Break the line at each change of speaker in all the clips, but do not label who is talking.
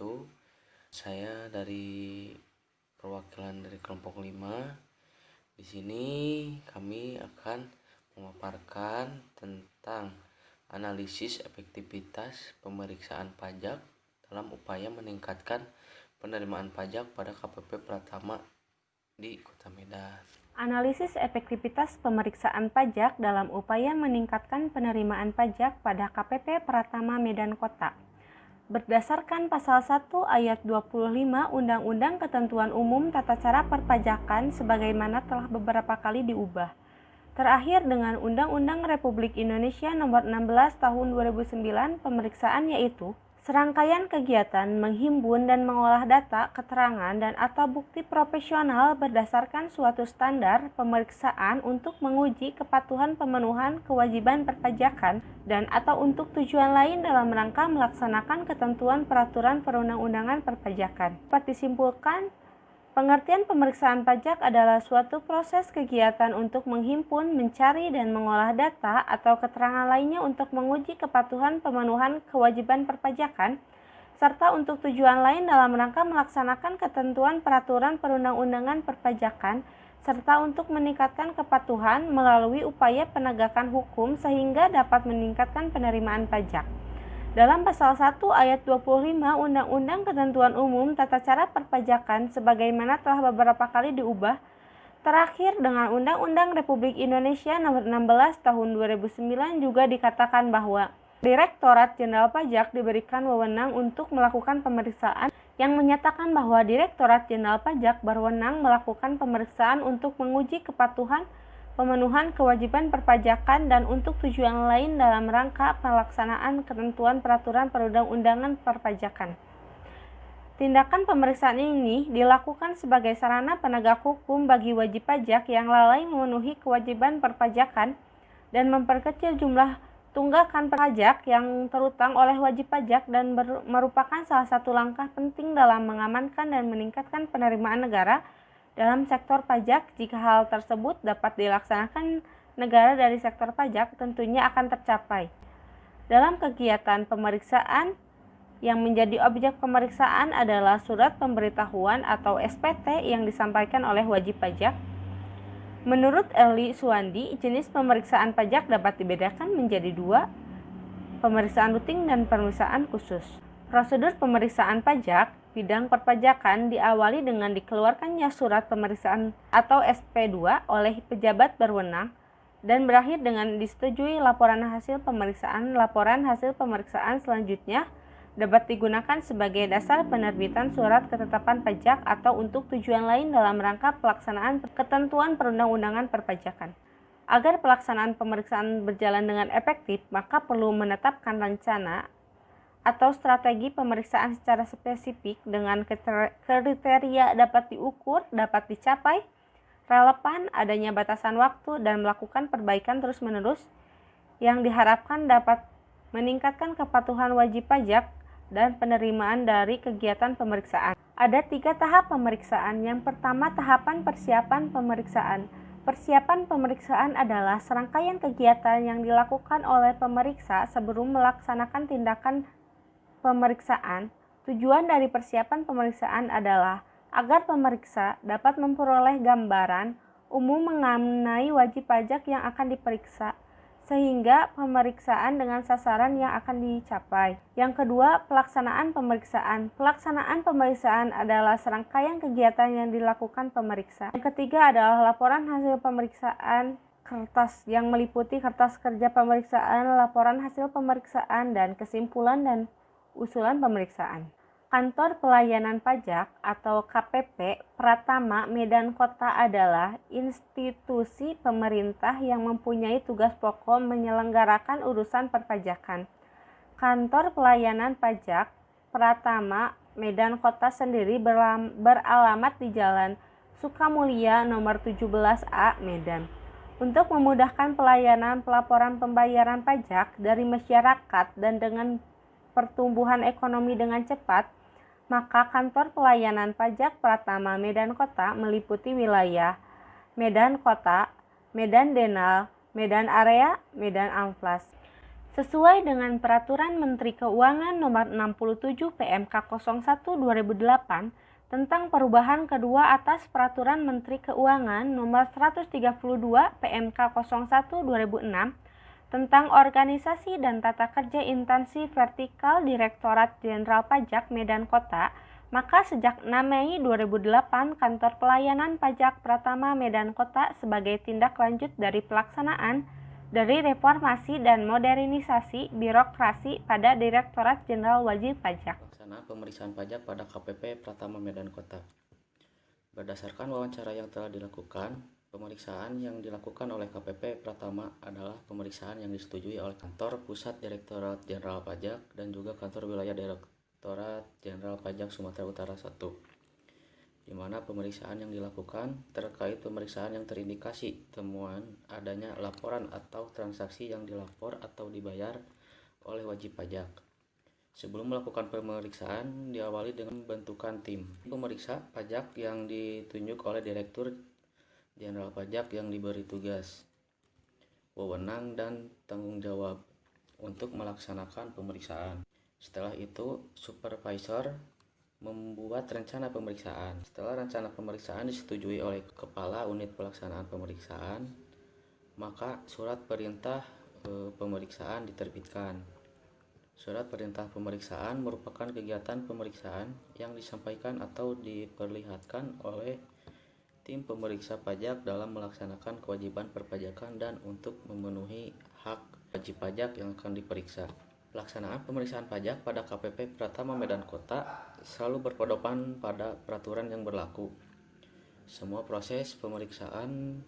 wabarakatuh. Saya dari perwakilan dari kelompok 5. Di sini kami akan memaparkan tentang analisis efektivitas pemeriksaan pajak dalam upaya meningkatkan penerimaan pajak pada KPP Pratama di Kota Medan.
Analisis efektivitas pemeriksaan pajak dalam upaya meningkatkan penerimaan pajak pada KPP Pratama Medan Kota. Berdasarkan pasal 1 ayat 25 Undang-Undang Ketentuan Umum Tata Cara Perpajakan sebagaimana telah beberapa kali diubah. Terakhir dengan Undang-Undang Republik Indonesia Nomor 16 Tahun 2009 pemeriksaan yaitu serangkaian kegiatan menghimpun dan mengolah data, keterangan, dan atau bukti profesional berdasarkan suatu standar pemeriksaan untuk menguji kepatuhan pemenuhan kewajiban perpajakan dan atau untuk tujuan lain dalam rangka melaksanakan ketentuan peraturan perundang-undangan perpajakan. Dapat disimpulkan, pengertian pemeriksaan pajak adalah suatu proses kegiatan untuk menghimpun, mencari, dan mengolah data atau keterangan lainnya untuk menguji kepatuhan pemenuhan kewajiban perpajakan, serta untuk tujuan lain dalam rangka melaksanakan ketentuan peraturan perundang-undangan perpajakan, serta untuk meningkatkan kepatuhan melalui upaya penegakan hukum sehingga dapat meningkatkan penerimaan pajak. Dalam pasal 1 ayat 25 Undang-Undang Ketentuan Umum Tata Cara Perpajakan sebagaimana telah beberapa kali diubah, terakhir dengan Undang-Undang Republik Indonesia Nomor 16 Tahun 2009 juga dikatakan bahwa Direktorat Jenderal Pajak diberikan wewenang untuk melakukan pemeriksaan yang menyatakan bahwa Direktorat Jenderal Pajak berwenang melakukan pemeriksaan untuk menguji kepatuhan pemenuhan kewajiban perpajakan dan untuk tujuan lain dalam rangka pelaksanaan ketentuan peraturan perundang-undangan perpajakan. Tindakan pemeriksaan ini dilakukan sebagai sarana penegak hukum bagi wajib pajak yang lalai memenuhi kewajiban perpajakan dan memperkecil jumlah tunggakan pajak yang terutang oleh wajib pajak dan merupakan salah satu langkah penting dalam mengamankan dan meningkatkan penerimaan negara dalam sektor pajak. Jika hal tersebut dapat dilaksanakan negara dari sektor pajak, tentunya akan tercapai. Dalam kegiatan pemeriksaan, yang menjadi objek pemeriksaan adalah surat pemberitahuan atau SPT yang disampaikan oleh wajib pajak. Menurut Eli Suwandi, jenis pemeriksaan pajak dapat dibedakan menjadi dua, pemeriksaan rutin dan pemeriksaan khusus. Prosedur pemeriksaan pajak bidang perpajakan diawali dengan dikeluarkannya surat pemeriksaan atau SP2 oleh pejabat berwenang dan berakhir dengan disetujui laporan hasil pemeriksaan. Laporan hasil pemeriksaan selanjutnya dapat digunakan sebagai dasar penerbitan surat ketetapan pajak atau untuk tujuan lain dalam rangka pelaksanaan ketentuan perundang-undangan perpajakan. Agar pelaksanaan pemeriksaan berjalan dengan efektif, maka perlu menetapkan rencana atau strategi pemeriksaan secara spesifik dengan kriteria dapat diukur, dapat dicapai, relevan, adanya batasan waktu, dan melakukan perbaikan terus-menerus yang diharapkan dapat meningkatkan kepatuhan wajib pajak dan penerimaan dari kegiatan pemeriksaan. Ada 3 tahap pemeriksaan. Yang pertama, tahapan persiapan pemeriksaan. Persiapan pemeriksaan adalah serangkaian kegiatan yang dilakukan oleh pemeriksa sebelum melaksanakan tindakan pemeriksaan. Tujuan dari persiapan pemeriksaan adalah agar pemeriksa dapat memperoleh gambaran umum mengenai wajib pajak yang akan diperiksa, sehingga pemeriksaan dengan sasaran yang akan dicapai. Yang kedua, pelaksanaan pemeriksaan. Pelaksanaan pemeriksaan adalah serangkaian kegiatan yang dilakukan pemeriksa. Yang ketiga adalah laporan hasil pemeriksaan, kertas yang meliputi kertas kerja pemeriksaan, laporan hasil pemeriksaan, dan kesimpulan dan usulan pemeriksaan. Kantor Pelayanan Pajak atau KPP Pratama Medan Kota adalah institusi pemerintah yang mempunyai tugas pokok menyelenggarakan urusan perpajakan. Kantor Pelayanan Pajak Pratama Medan Kota sendiri beralamat di Jalan Sukamulya nomor 17A Medan. Untuk memudahkan pelayanan pelaporan pembayaran pajak dari masyarakat dan dengan pertumbuhan ekonomi dengan cepat, maka Kantor Pelayanan Pajak Pratama Medan Kota meliputi wilayah Medan Kota, Medan Denal, Medan Area, Medan Amplas. Sesuai dengan Peraturan Menteri Keuangan Nomor 67 PMK 01 2008 tentang perubahan kedua atas Peraturan Menteri Keuangan Nomor 132 PMK 01 2006 tentang organisasi dan tata kerja instansi vertikal Direktorat Jenderal Pajak Medan Kota, maka sejak 6 Mei 2008 Kantor Pelayanan Pajak Pratama Medan Kota sebagai tindak lanjut dari pelaksanaan dari reformasi dan modernisasi birokrasi pada Direktorat Jenderal Wajib Pajak.
Pelaksanaan pemeriksaan pajak pada KPP Pratama Medan Kota. Berdasarkan wawancara yang telah dilakukan, pemeriksaan yang dilakukan oleh KPP Pratama adalah pemeriksaan yang disetujui oleh Kantor Pusat Direktorat Jenderal Pajak dan juga Kantor Wilayah Direktorat Jenderal Pajak Sumatera Utara 1, di mana pemeriksaan yang dilakukan terkait pemeriksaan yang terindikasi temuan adanya laporan atau transaksi yang dilapor atau dibayar oleh wajib pajak. Sebelum melakukan pemeriksaan, diawali dengan bentukan tim pemeriksa pajak yang ditunjuk oleh Direktur Jenderal Pajak yang diberi tugas, wewenang, dan tanggung jawab untuk melaksanakan pemeriksaan. Setelah itu, supervisor membuat rencana pemeriksaan. Setelah rencana pemeriksaan disetujui oleh Kepala Unit Pelaksanaan Pemeriksaan, maka surat perintah pemeriksaan diterbitkan. Surat perintah pemeriksaan merupakan kegiatan pemeriksaan yang disampaikan atau diperlihatkan oleh tim pemeriksa pajak dalam melaksanakan kewajiban perpajakan dan untuk memenuhi hak wajib pajak yang akan diperiksa. Pelaksanaan pemeriksaan pajak pada KPP Pratama Medan Kota selalu berpedoman pada peraturan yang berlaku. Semua proses pemeriksaan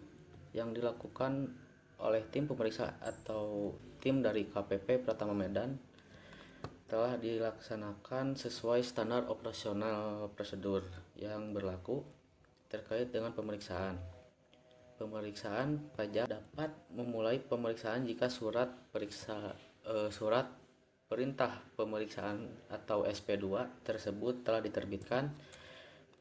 yang dilakukan oleh tim pemeriksa atau tim dari KPP Pratama Medan telah dilaksanakan sesuai standar operasional prosedur yang berlaku terkait dengan pemeriksaan. Pemeriksaan pajak dapat memulai pemeriksaan jika surat perintah pemeriksaan atau SP2 tersebut telah diterbitkan,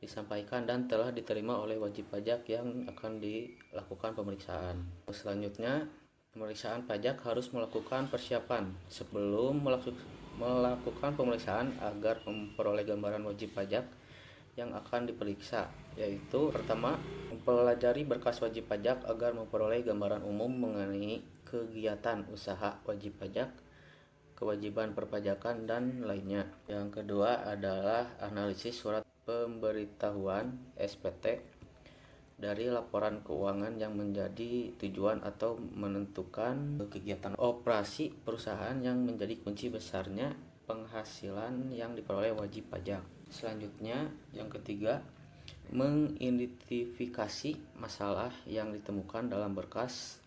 disampaikan, dan telah diterima oleh wajib pajak yang akan dilakukan pemeriksaan. Selanjutnya, pemeriksaan pajak harus melakukan persiapan sebelum melakukan pemeriksaan agar memperoleh gambaran wajib pajak yang akan diperiksa, yaitu pertama, mempelajari berkas wajib pajak agar memperoleh gambaran umum mengenai kegiatan usaha wajib pajak, kewajiban perpajakan, dan lainnya. Yang kedua adalah analisis surat pemberitahuan SPT dari laporan keuangan yang menjadi tujuan atau menentukan kegiatan operasi perusahaan yang menjadi kunci besarnya penghasilan yang diperoleh wajib pajak. Selanjutnya, yang ketiga, mengidentifikasi masalah yang ditemukan dalam berkas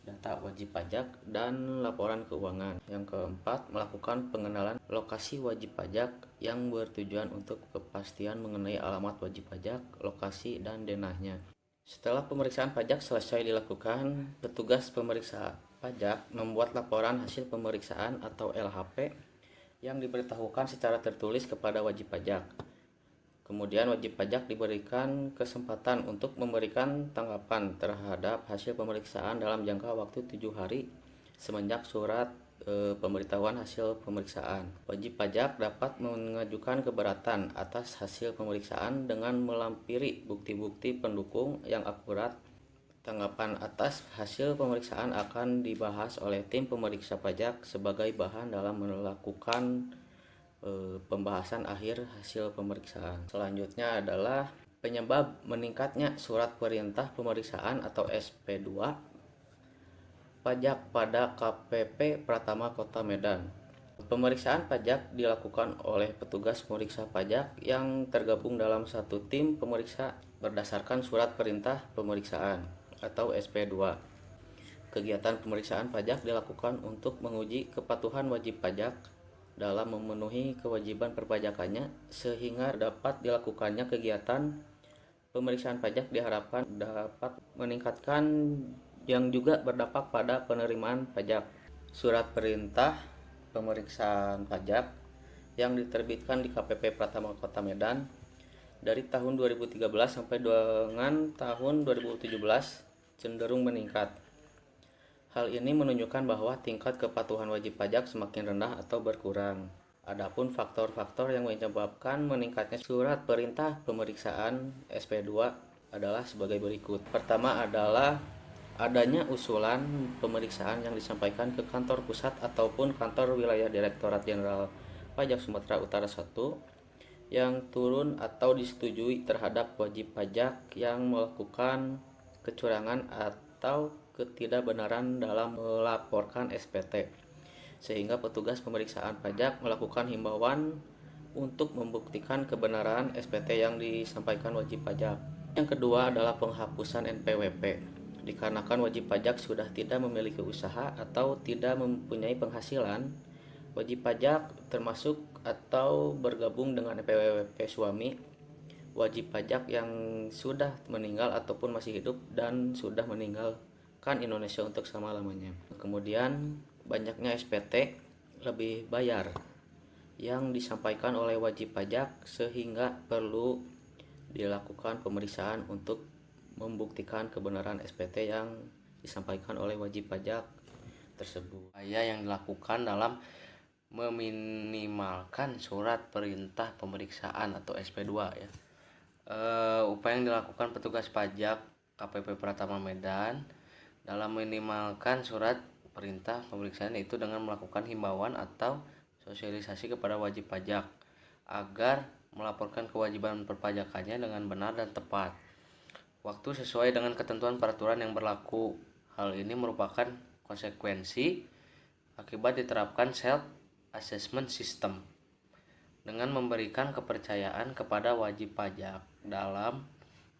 data wajib pajak dan laporan keuangan. Yang keempat, melakukan pengenalan lokasi wajib pajak yang bertujuan untuk kepastian mengenai alamat wajib pajak, lokasi, dan denahnya. Setelah pemeriksaan pajak selesai dilakukan, petugas pemeriksa pajak membuat laporan hasil pemeriksaan atau LHP yang diberitahukan secara tertulis kepada wajib pajak. Kemudian wajib pajak diberikan kesempatan untuk memberikan tanggapan terhadap hasil pemeriksaan dalam jangka waktu 7 hari semenjak surat pemberitahuan hasil pemeriksaan. Wajib pajak dapat mengajukan keberatan atas hasil pemeriksaan dengan melampiri bukti-bukti pendukung yang akurat. Tanggapan atas hasil pemeriksaan akan dibahas oleh tim pemeriksa pajak sebagai bahan dalam melakukan pembahasan akhir hasil pemeriksaan. Selanjutnya adalah penyebab meningkatnya surat perintah pemeriksaan atau SP2 pajak pada KPP Pratama Kota Medan. Pemeriksaan pajak dilakukan oleh petugas pemeriksa pajak yang tergabung dalam satu tim pemeriksa berdasarkan surat perintah pemeriksaan atau SP2. Kegiatan pemeriksaan pajak dilakukan untuk menguji kepatuhan wajib pajak dalam memenuhi kewajiban perpajakannya, sehingga dapat dilakukannya kegiatan pemeriksaan pajak diharapkan dapat meningkatkan yang juga berdampak pada penerimaan pajak. Surat perintah pemeriksaan pajak yang diterbitkan di KPP Pratama Kota Medan dari tahun 2013 sampai dengan tahun 2017 cenderung meningkat. Hal ini menunjukkan bahwa tingkat kepatuhan wajib pajak semakin rendah atau berkurang. Adapun faktor-faktor yang menyebabkan meningkatnya surat perintah pemeriksaan SP2 adalah sebagai berikut. Pertama adalah adanya usulan pemeriksaan yang disampaikan ke kantor pusat ataupun kantor wilayah Direktorat Jenderal Pajak Sumatera Utara 1 yang turun atau disetujui terhadap wajib pajak yang melakukan kecurangan atau ketidakbenaran dalam melaporkan SPT, sehingga petugas pemeriksaan pajak melakukan himbauan untuk membuktikan kebenaran SPT yang disampaikan wajib pajak. Yang kedua adalah penghapusan NPWP. Dikarenakan wajib pajak sudah tidak memiliki usaha atau tidak mempunyai penghasilan, wajib pajak termasuk atau bergabung dengan NPWP suami, wajib pajak yang sudah meninggal ataupun masih hidup dan sudah meninggalkan Indonesia untuk selama-lamanya. Kemudian banyaknya SPT lebih bayar yang disampaikan oleh wajib pajak sehingga perlu dilakukan pemeriksaan untuk membuktikan kebenaran SPT yang disampaikan oleh wajib pajak tersebut. Upaya yang dilakukan dalam meminimalkan surat perintah pemeriksaan atau SP2 ya. Upaya yang dilakukan petugas pajak KPP Pratama Medan dalam meminimalkan surat perintah pemeriksaan itu dengan melakukan himbauan atau sosialisasi kepada wajib pajak agar melaporkan kewajiban perpajakannya dengan benar dan tepat waktu sesuai dengan ketentuan peraturan yang berlaku. Hal ini merupakan konsekuensi akibat diterapkan self assessment system dengan memberikan kepercayaan kepada wajib pajak dalam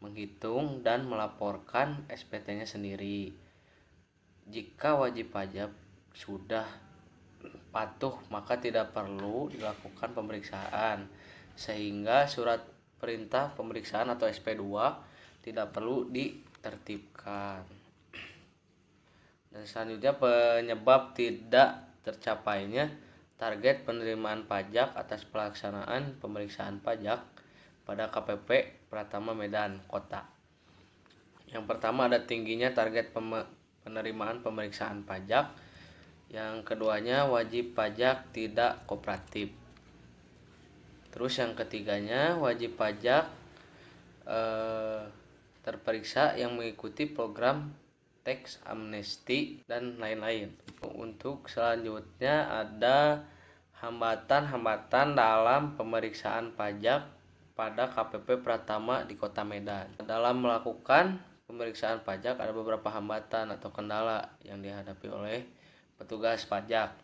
menghitung dan melaporkan SPT-nya sendiri. Jika wajib pajak sudah patuh, maka tidak perlu dilakukan pemeriksaan, sehingga surat perintah pemeriksaan atau SP2 tidak perlu ditertibkan. Dan selanjutnya, penyebab tidak tercapainya target penerimaan pajak atas pelaksanaan pemeriksaan pajak pada KPP Pratama Medan Kota. Yang pertama ada tingginya target penerimaan pemeriksaan pajak. Yang keduanya wajib pajak tidak kooperatif. Terus yang ketiganya wajib pajak terperiksa yang mengikuti program tax amnesty dan lain-lain. Untuk selanjutnya ada hambatan-hambatan dalam pemeriksaan pajak pada KPP Pratama di Kota Medan. Dalam melakukan pemeriksaan pajak ada beberapa hambatan atau kendala yang dihadapi oleh petugas pajak.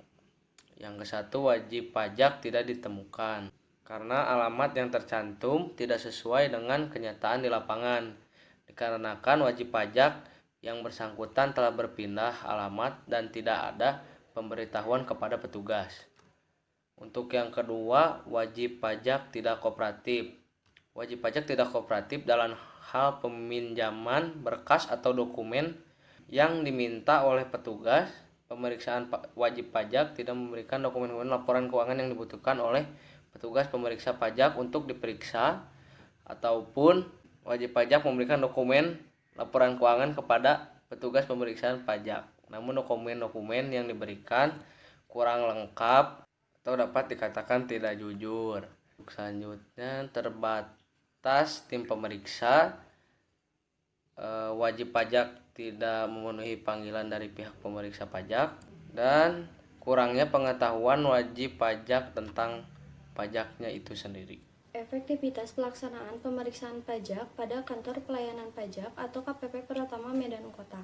Yang ke-1, wajib pajak tidak ditemukan karena alamat yang tercantum tidak sesuai dengan kenyataan di lapangan. Dikarenakan wajib pajak yang bersangkutan telah berpindah alamat dan tidak ada pemberitahuan kepada petugas. Untuk yang kedua, wajib pajak tidak kooperatif. Wajib pajak tidak kooperatif dalam hal peminjaman berkas atau dokumen yang diminta oleh petugas pemeriksaan. Wajib pajak tidak memberikan dokumen-dokumen laporan keuangan yang dibutuhkan oleh petugas pemeriksa pajak untuk diperiksa, ataupun wajib pajak memberikan dokumen laporan keuangan kepada petugas pemeriksaan pajak. Namun dokumen-dokumen yang diberikan kurang lengkap atau dapat dikatakan tidak jujur. Selanjutnya, terbatas tim pemeriksa. Wajib pajak tidak memenuhi panggilan dari pihak pemeriksa pajak, dan kurangnya pengetahuan wajib pajak tentang pajaknya itu sendiri.
Efektivitas pelaksanaan pemeriksaan pajak pada Kantor Pelayanan Pajak atau KPP Pratama Medan Kota.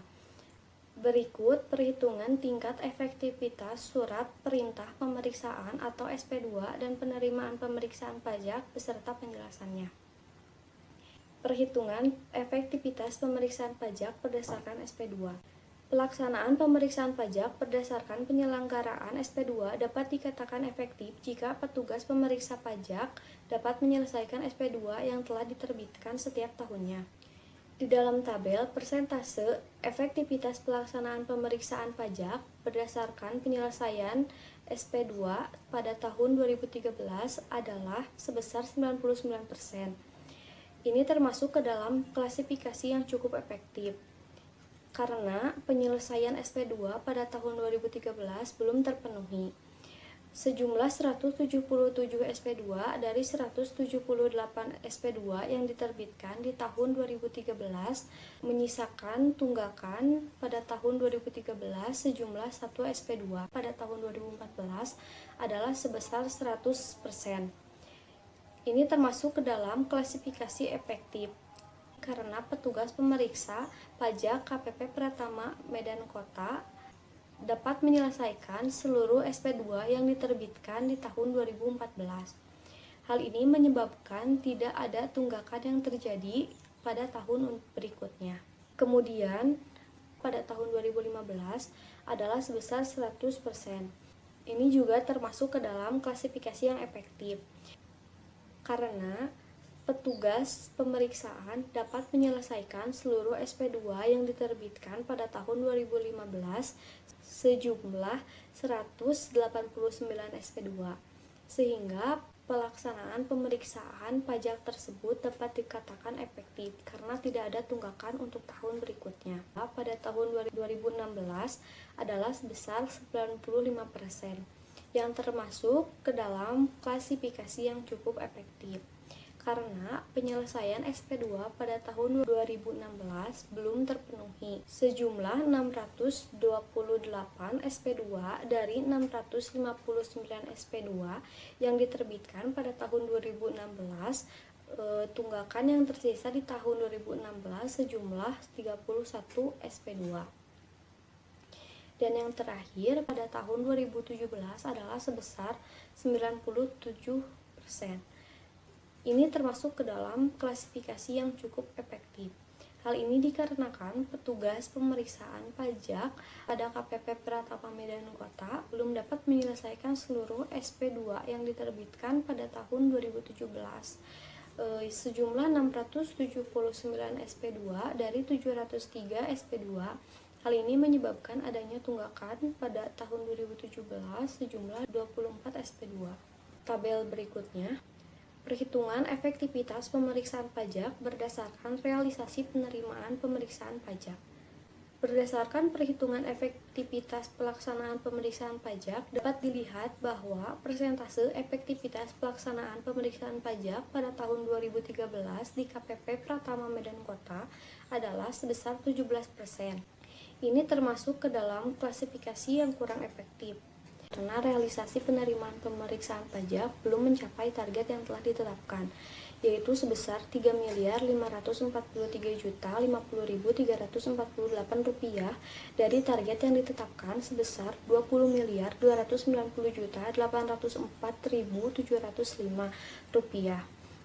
Berikut perhitungan tingkat efektivitas surat perintah pemeriksaan atau SP2 dan penerimaan pemeriksaan pajak beserta penjelasannya. Perhitungan efektivitas pemeriksaan pajak berdasarkan SP2. Pelaksanaan pemeriksaan pajak berdasarkan penyelenggaraan SP2 dapat dikatakan efektif jika petugas pemeriksa pajak dapat menyelesaikan SP2 yang telah diterbitkan setiap tahunnya. Di dalam tabel, persentase efektivitas pelaksanaan pemeriksaan pajak berdasarkan penyelesaian SP2 pada tahun 2013 adalah sebesar 99%. Ini termasuk ke dalam klasifikasi yang cukup efektif. karena penyelesaian SP2 pada tahun 2013 belum terpenuhi. Sejumlah 177 SP2 dari 178 SP2 yang diterbitkan di tahun 2013 menyisakan tunggakan pada tahun 2013 sejumlah 1 SP2 pada tahun 2014 adalah sebesar 100%. Ini termasuk ke dalam klasifikasi efektif karena petugas pemeriksa pajak KPP Pratama Medan Kota dapat menyelesaikan seluruh SP2 yang diterbitkan di tahun 2014. Hal ini menyebabkan tidak ada tunggakan yang terjadi pada tahun berikutnya. Kemudian, pada tahun 2015 adalah sebesar 100%. Ini juga termasuk ke dalam klasifikasi yang efektif. Karena petugas pemeriksaan dapat menyelesaikan seluruh SP2 yang diterbitkan pada tahun 2015 sejumlah 189 SP2, sehingga pelaksanaan pemeriksaan pajak tersebut dapat dikatakan efektif karena tidak ada tunggakan untuk tahun berikutnya. Pada tahun 2016 adalah sebesar 95%, yang termasuk ke dalam klasifikasi yang cukup efektif. Karena penyelesaian SP2 pada tahun 2016 belum terpenuhi. Sejumlah 628 SP2 dari 659 SP2 yang diterbitkan pada tahun 2016, tunggakan yang tersisa di tahun 2016 sejumlah 31 SP2. Dan yang terakhir pada tahun 2017 adalah sebesar 97%. Ini termasuk ke dalam klasifikasi yang cukup efektif. Hal ini dikarenakan petugas pemeriksaan pajak pada KPP Pratama Medan Kota belum dapat menyelesaikan seluruh SP2 yang diterbitkan pada tahun 2017. Sejumlah 679 SP2 dari 703 SP2. Hal ini menyebabkan adanya tunggakan pada tahun 2017 sejumlah 24 SP2. Tabel berikutnya, perhitungan efektivitas pemeriksaan pajak berdasarkan realisasi penerimaan pemeriksaan pajak. Berdasarkan perhitungan efektivitas pelaksanaan pemeriksaan pajak, dapat dilihat bahwa persentase efektivitas pelaksanaan pemeriksaan pajak pada tahun 2013 di KPP Pratama Medan Kota adalah sebesar 17%. Ini termasuk ke dalam klasifikasi yang kurang efektif, karena realisasi penerimaan pemeriksaan pajak belum mencapai target yang telah ditetapkan, yaitu sebesar Rp3.543.050.348 dari target yang ditetapkan sebesar Rp20.290.804.705.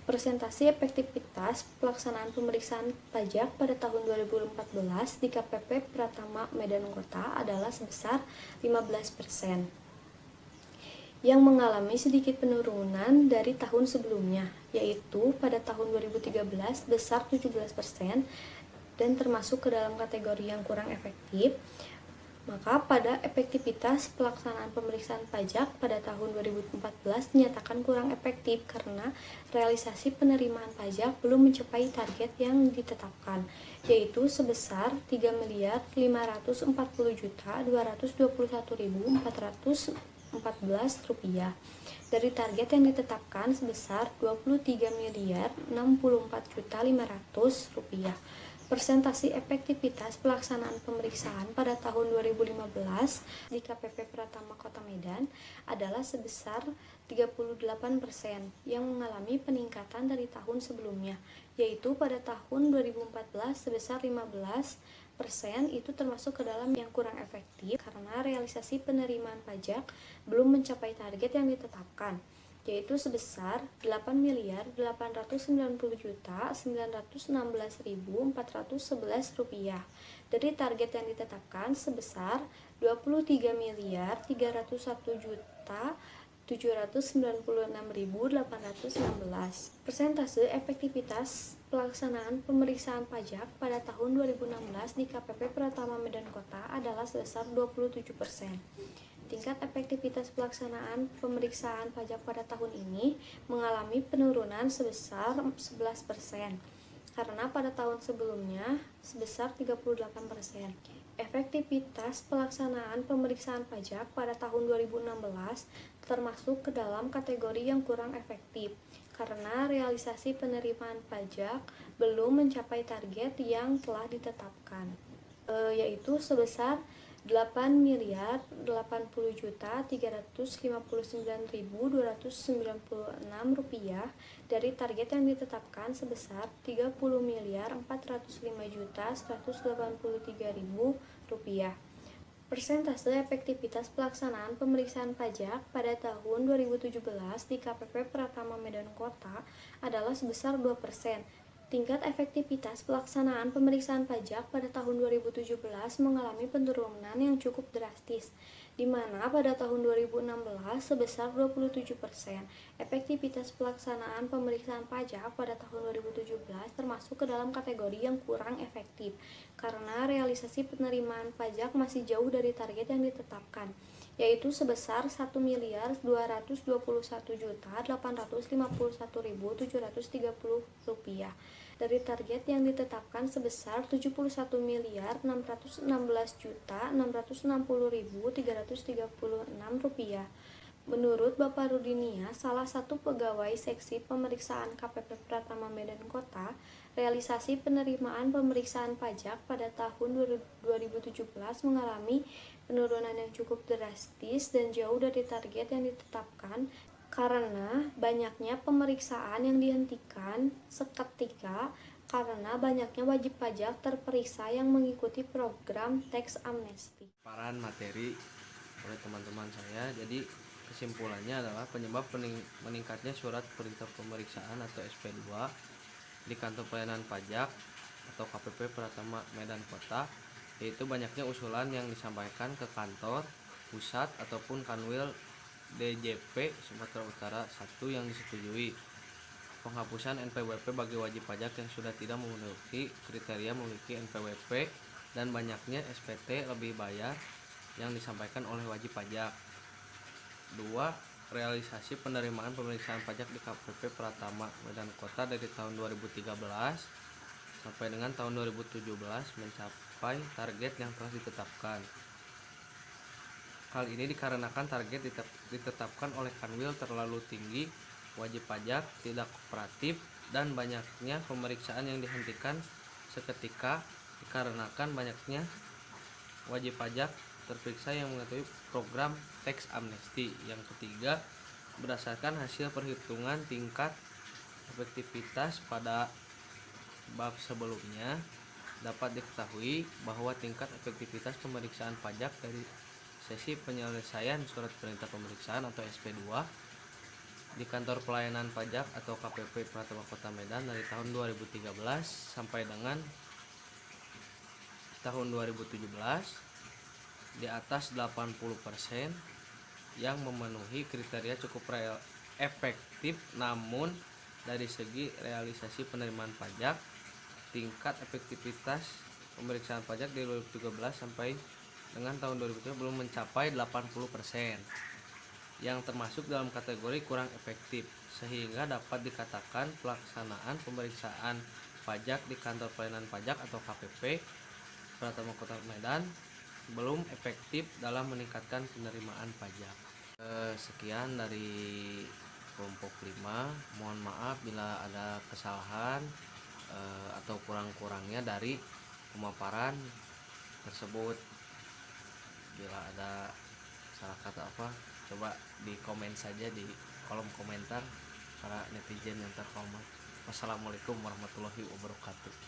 Persentase efektivitas pelaksanaan pemeriksaan pajak pada tahun 2014 di KPP Pratama Medan Kota adalah sebesar 15%. Yang mengalami sedikit penurunan dari tahun sebelumnya, yaitu pada tahun 2013 besar 17% dan termasuk ke dalam kategori yang kurang efektif. Maka pada efektivitas pelaksanaan pemeriksaan pajak pada tahun 2014 dinyatakan kurang efektif karena realisasi penerimaan pajak belum mencapai target yang ditetapkan, yaitu sebesar Rp3.540.221.414 dari target yang ditetapkan sebesar Rp23.064.500. Persentase efektivitas pelaksanaan pemeriksaan pada tahun 2015 di KPP Pratama Kota Medan adalah sebesar 38% yang mengalami peningkatan dari tahun sebelumnya, yaitu pada tahun 2014 sebesar 15%. Itu termasuk ke dalam yang kurang efektif karena realisasi penerimaan pajak belum mencapai target yang ditetapkan, yaitu sebesar Rp8.990.916.411 dari target yang ditetapkan sebesar Rp23.301.796.816. Persentase efektivitas pelaksanaan pemeriksaan pajak pada tahun 2016 di KPP Pratama Medan Kota adalah sebesar 27%. Tingkat efektivitas pelaksanaan pemeriksaan pajak pada tahun ini mengalami penurunan sebesar 11%. karena pada tahun sebelumnya sebesar 38%. Efektivitas pelaksanaan pemeriksaan pajak pada tahun 2016 termasuk ke dalam kategori yang kurang efektif karena realisasi penerimaan pajak belum mencapai target yang telah ditetapkan, yaitu sebesar 8.359.296 rupiah dari target yang ditetapkan sebesar 30.405.183.000 rupiah. Persentase efektivitas pelaksanaan pemeriksaan pajak pada tahun 2017 di KPP Pratama Medan Kota adalah sebesar 2%. Tingkat efektivitas pelaksanaan pemeriksaan pajak pada tahun 2017 mengalami penurunan yang cukup drastis, di mana pada tahun 2016 sebesar 27%. Efektivitas pelaksanaan pemeriksaan pajak pada tahun 2017 termasuk ke dalam kategori yang kurang efektif, karena realisasi penerimaan pajak masih jauh dari target yang ditetapkan, yaitu sebesar 1.251.851.730 rupiah dari target yang ditetapkan sebesar 71.616.660.336 rupiah. Menurut Bapak Rudinia, salah satu pegawai seksi pemeriksaan KPP Pratama Medan Kota, realisasi penerimaan pemeriksaan pajak pada tahun 2017 mengalami penurunan yang cukup drastis dan jauh dari target yang ditetapkan karena banyaknya pemeriksaan yang dihentikan seketika karena banyaknya wajib pajak terperiksa yang mengikuti program tax amnesty.
Paparan materi oleh teman-teman saya. Jadi kesimpulannya adalah penyebab meningkatnya surat perintah pemeriksaan atau SP2 di kantor pelayanan pajak atau KPP Pratama Medan Kota, yaitu banyaknya usulan yang disampaikan ke kantor pusat ataupun Kanwil DJP Sumatera Utara 1 yang disetujui. Penghapusan NPWP bagi wajib pajak yang sudah tidak memenuhi kriteria memiliki NPWP dan banyaknya SPT lebih bayar yang disampaikan oleh wajib pajak. 2. Realisasi penerimaan pemeriksaan pajak di KPP Pratama Medan Kota dari tahun 2013 sampai dengan tahun 2017 mencapai target yang telah ditetapkan. Hal ini dikarenakan target ditetapkan oleh Kanwil terlalu tinggi, wajib pajak tidak kooperatif, dan banyaknya pemeriksaan yang dihentikan seketika dikarenakan banyaknya wajib pajak terperiksa yang mengetahui program tax amnesty. Yang ketiga, berdasarkan hasil perhitungan tingkat efektivitas pada bab sebelumnya, dapat diketahui bahwa tingkat efektivitas pemeriksaan pajak dari sesi penyelesaian surat perintah pemeriksaan atau SP2 di kantor pelayanan pajak atau KPP Pratama Kota Medan dari tahun 2013 sampai dengan tahun 2017 di atas 80% yang memenuhi kriteria cukup efektif. Namun dari segi realisasi penerimaan pajak, tingkat efektivitas pemeriksaan pajak di 2013 sampai dengan tahun 2017 belum mencapai 80%, yang termasuk dalam kategori kurang efektif, sehingga dapat dikatakan pelaksanaan pemeriksaan pajak di kantor pelayanan pajak atau KPP Pratama Kota Medan belum efektif dalam meningkatkan penerimaan pajak. Sekian dari kelompok 5. Mohon maaf bila ada kesalahan atau kurang-kurangnya dari pemaparan tersebut. Bila ada salah kata apa, coba di komen saja di kolom komentar para netizen yang terhormat. Wassalamualaikum warahmatullahi wabarakatuh.